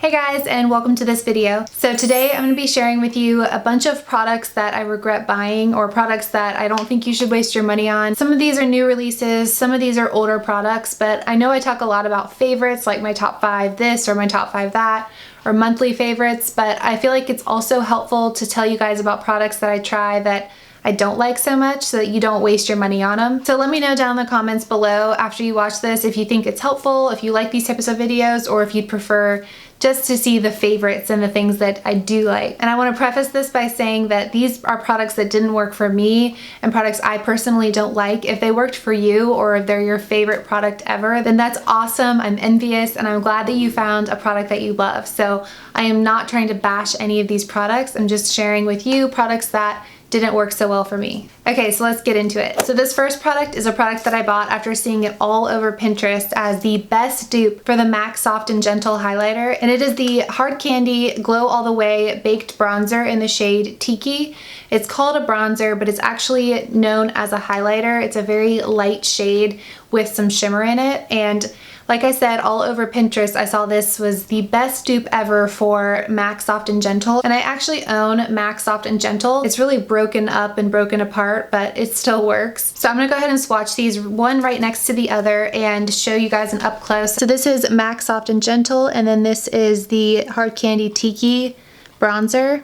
Hey guys, and welcome to this video. So today I'm going to be sharing with you a bunch of products that I regret buying, or products that I don't think you should waste your money on. Some of these are new releases, some of these are older products, but I know I talk a lot about favorites, like my top 5 this or my top 5 that, or monthly favorites, but I feel like it's also helpful to tell you guys about products that I try that I don't like so much so that you don't waste your money on them. So let me know down in the comments below after you watch this if you think it's helpful, if you like these types of videos, or if you'd prefer just to see the favorites and the things that I do like. And I want to preface this by saying that these are products that didn't work for me and products I personally don't like. If they worked for you, or if they're your favorite product ever, then that's awesome. I'm envious and I'm glad that you found a product that you love. So I am not trying to bash any of these products. I'm just sharing with you products that didn't work so well for me. Okay, so let's get into it. So this first product is a product that I bought after seeing it all over Pinterest as the best dupe for the MAC Soft and Gentle highlighter, and it is the Hard Candy Glow All the Way Baked Bronzer in the shade Tiki. It's called a bronzer, but it's actually known as a highlighter. It's a very light shade with some shimmer in it, and like I said, all over Pinterest, I saw this was the best dupe ever for MAC Soft and Gentle. And I actually own MAC Soft and Gentle. It's really broken up and broken apart, but it still works. So I'm gonna go ahead and swatch these one right next to the other and show you guys an up close. So this is MAC Soft and Gentle, and then this is the Hard Candy Tiki bronzer.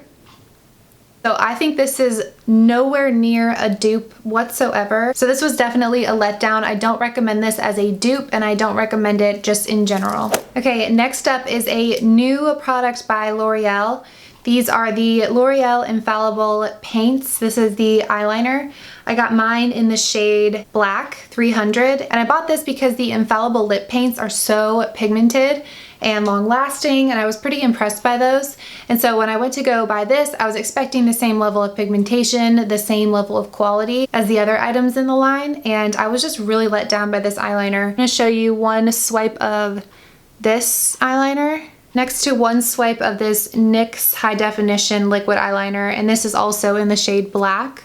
So I think this is nowhere near a dupe whatsoever. So this was definitely a letdown. I don't recommend this as a dupe, and I don't recommend it just in general. Okay, next up is a new product by L'Oreal. These are the L'Oreal Infallible Paints. This is the eyeliner. I got mine in the shade Black 300, and I bought this because the Infallible lip paints are so pigmented and long lasting, and I was pretty impressed by those. And so when I went to go buy this, I was expecting the same level of pigmentation, the same level of quality as the other items in the line, and I was just really let down by this eyeliner. I'm gonna show you one swipe of this eyeliner next to one swipe of this NYX High Definition Liquid Eyeliner, and this is also in the shade Black.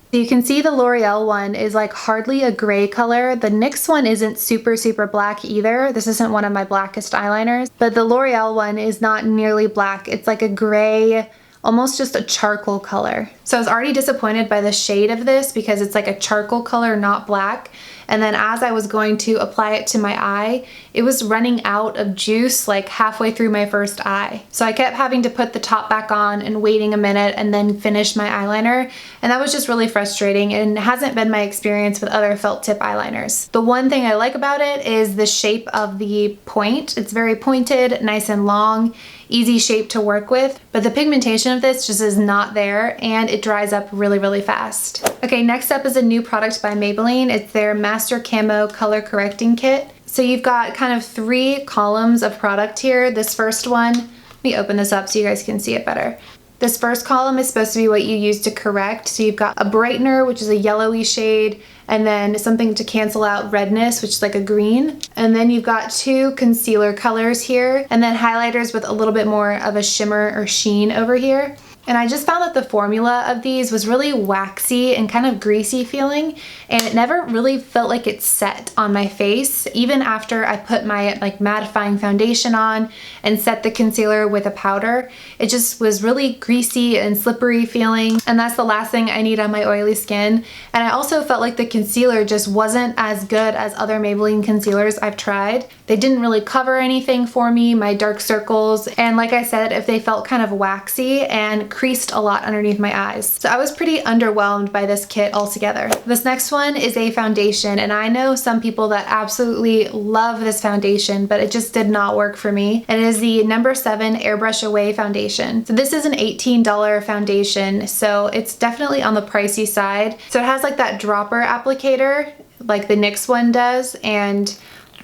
So you can see the L'Oreal one is like hardly a gray color. The NYX one isn't super black either. This isn't one of my blackest eyeliners, but the L'Oreal one is not nearly black. It's like a gray, almost just a charcoal color. So I was already disappointed by the shade of this because it's like a charcoal color, not black. And then as I was going to apply it to my eye, it was running out of juice like halfway through my first eye. So I kept having to put the top back on and waiting a minute and then finish my eyeliner. And that was just really frustrating, and hasn't been my experience with other felt tip eyeliners. The one thing I like about it is the shape of the point. It's very pointed, nice and long, easy shape to work with, but the pigmentation of this just is not there, and it dries up really fast. Okay, next up is a new product by Maybelline. It's their Master Camo Color Correcting Kit. So you've got kind of 3 columns of product here. This first one, let me open this up so you guys can see it better. This first column is supposed to be what you use to correct. So you've got a brightener, which is a yellowy shade, and then something to cancel out redness, which is like a green. And then you've got 2 concealer colors here, and then highlighters with a little bit more of a shimmer or sheen over here. And I just found that the formula of these was really waxy and kind of greasy feeling, and it never really felt like it set on my face. Even after I put my like mattifying foundation on and set the concealer with a powder, it just was really greasy and slippery feeling, and that's the last thing I need on my oily skin. And I also felt like the concealer just wasn't as good as other Maybelline concealers I've tried. They didn't really cover anything for me, my dark circles, and like I said, if they felt kind of waxy and creased a lot underneath my eyes. So I was pretty underwhelmed by this kit altogether. This next one is a foundation, and I know some people that absolutely love this foundation, but it just did not work for me. And it is the No. 7 Airbrush Away Foundation. So this is an $18 foundation, so it's definitely on the pricey side. So it has like that dropper applicator like the NYX one does, and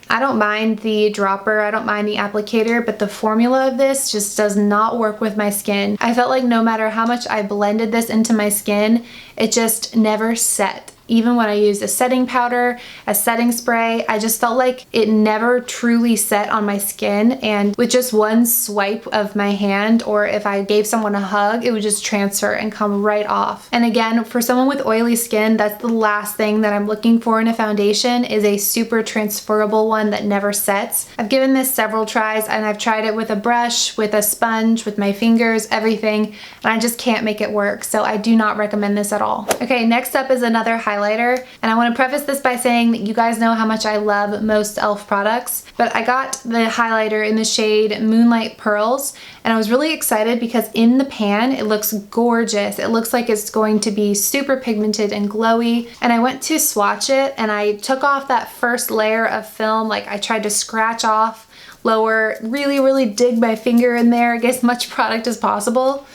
I don't mind the dropper, I don't mind the applicator, but the formula of this just does not work with my skin. I felt like no matter how much I blended this into my skin, it just never set. Even when I used a setting powder, a setting spray, I just felt like it never truly set on my skin, and with just one swipe of my hand, or if I gave someone a hug, it would just transfer and come right off. And again, for someone with oily skin, that's the last thing that I'm looking for in a foundation, is a super transferable one that never sets. I've given this several tries, and I've tried it with a brush, with a sponge, with my fingers, everything, and I just can't make it work. So I do not recommend this at all. Okay, next up is another highlighter, and I want to preface this by saying that you guys know how much I love most e.l.f. products, but I got the highlighter in the shade Moonlight Pearls, and I was really excited because in the pan it looks gorgeous. It looks like it's going to be super pigmented and glowy, and I went to swatch it and I took off that first layer of film. Like, I tried to scratch off, lower, really dig my finger in there, get as much product as possible,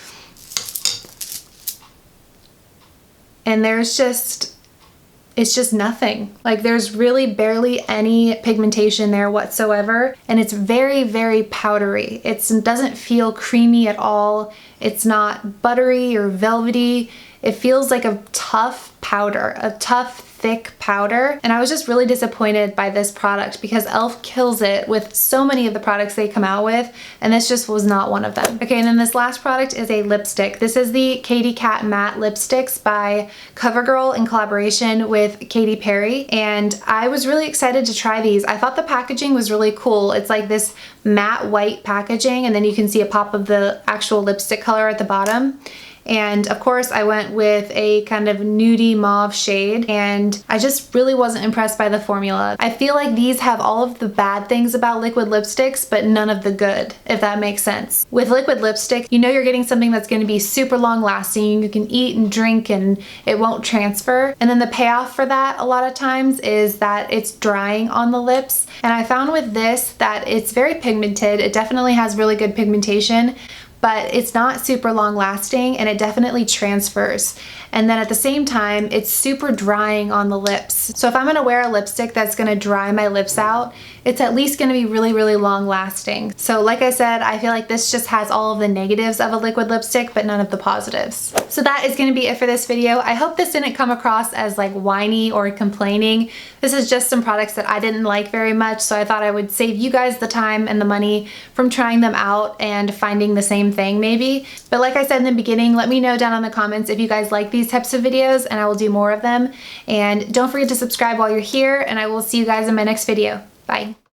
and it's just nothing. Like, there's really barely any pigmentation there whatsoever, and it's very powdery. It doesn't feel creamy at all. It's not buttery or velvety. It feels like a tough powder, a tough, thick powder, and I was just really disappointed by this product because e.l.f. kills it with so many of the products they come out with, and this just was not one of them. Okay, and then this last product is a lipstick. This is the Katy Kat Matte Lipsticks by Covergirl in collaboration with Katy Perry, and I was really excited to try these. I thought the packaging was really cool. It's like this matte white packaging, and then you can see a pop of the actual lipstick color at the bottom. And of course I went with a kind of nudie mauve shade, and I just really wasn't impressed by the formula. I feel like these have all of the bad things about liquid lipsticks, but none of the good, if that makes sense. With liquid lipstick, you know you're getting something that's going to be super long lasting. You can eat and drink and it won't transfer. And then the payoff for that a lot of times is that it's drying on the lips. And I found with this that it's very pigmented. It definitely has really good pigmentation, but it's not super long lasting, and it definitely transfers. And then at the same time, it's super drying on the lips. So if I'm gonna wear a lipstick that's gonna dry my lips out, it's at least gonna be really long lasting. So like I said, I feel like this just has all of the negatives of a liquid lipstick, but none of the positives. So that is gonna be it for this video. I hope this didn't come across as like whiny or complaining. This is just some products that I didn't like very much, so I thought I would save you guys the time and the money from trying them out and finding the same thing maybe. But like I said in the beginning, let me know down in the comments if you guys like these types of videos, and I will do more of them. And don't forget to subscribe while you're here, and I will see you guys in my next video. Bye.